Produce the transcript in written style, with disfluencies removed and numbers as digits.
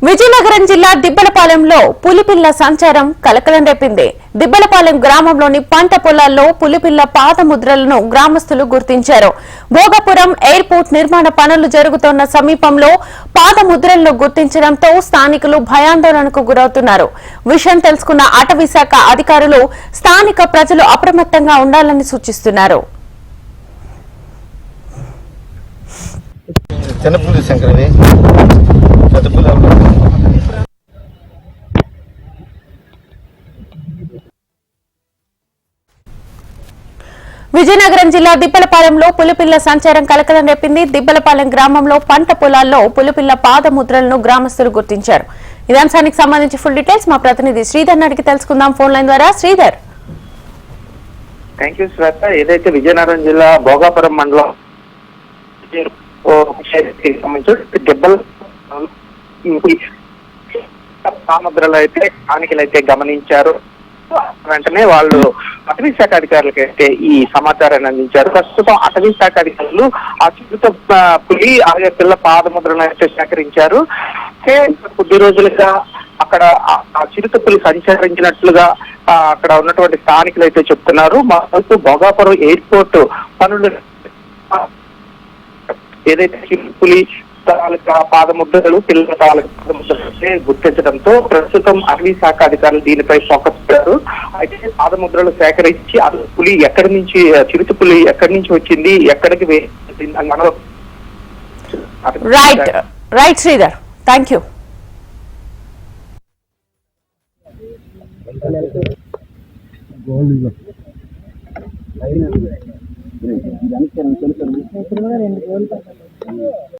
విజయనగరం జిల్లా దిబ్బలపాలెంలో పులిపిల్ల సంచారం కలకలం రేపింది. దిబ్బలపాలెం గ్రామంలోని పంట పొలాల్లో పులిపిల్ల పాదముద్రలను గ్రామస్తులు గుర్తించారు. భోగపురం ఎయిర్పోర్ట్ నిర్మాణ పనులు జరుగుతోన్న సమీపంలో పాదముద్రలను గుర్తించడంతో స్థానికులు భయాందోళనకు గురవుతున్నారు. విషయం తెలుసుకున్న అటవీ శాఖ అధికారులు స్థానిక ప్రజలు అప్రమత్తంగా ఉండాలని సూచిస్తున్నారు. విజయనగరం జిల్లా దిబ్బలపాలెంలో పులిపిల్ల సంచారం కలకలం రేపింది. దిబ్బలపాలెం గ్రామంలో పంట పొలాల్లో పులిపిల్ల పాదముద్రలను గ్రామస్తులు గుర్తించారు. ఈ అంశానికి సంబంధించి ఫుల్ డీటెయిల్స్ మా ప్రతినిధి శ్రీధర్ అడిగి తెలుసుకుందాం ఫోన్ లైన్ ద్వారా. శ్రీధర్. థ్యాంక్ యూ శ్వేత. ఏదైతే విజయనగరం జిల్లా భోగాపురం మండలం సాముద్రాలు అయితే స్థానికులు అయితే గమనించారు. వెంటనే వాళ్ళు అటవీ శాఖ అధికారులకు అయితే ఈ సమాచారాన్ని అందించారు. ప్రస్తుతం అటవీ శాఖ అధికారులు ఆ చిరుత పులి అలాగే పిల్ల పాదముద్రలను అయితే సేకరించారు. కొద్ది రోజులుగా అక్కడ ఆ చిరుత పులి సంచరించినట్లుగా అక్కడ ఉన్నటువంటి స్థానికులు అయితే చెప్తున్నారు. మరోవైపు భోగాపురం ఎయిర్పోర్ట్ పనులు ఏదైతే చిరుత పులి పాదముద్రలు పిల్లల పాదముద్రలు గుర్తించడంతో ప్రస్తుతం అటవీ శాఖ అధికారులు దీనిపై ఫోకస్ పెట్టారు. అయితే పాదముద్రలు సేకరించి అది పులి ఎక్కడి నుంచి చిరుత పులి ఎక్కడి నుంచి వచ్చింది ఎక్కడికి రైట్ శ్రీధర్, థ్యాంక్ యూ.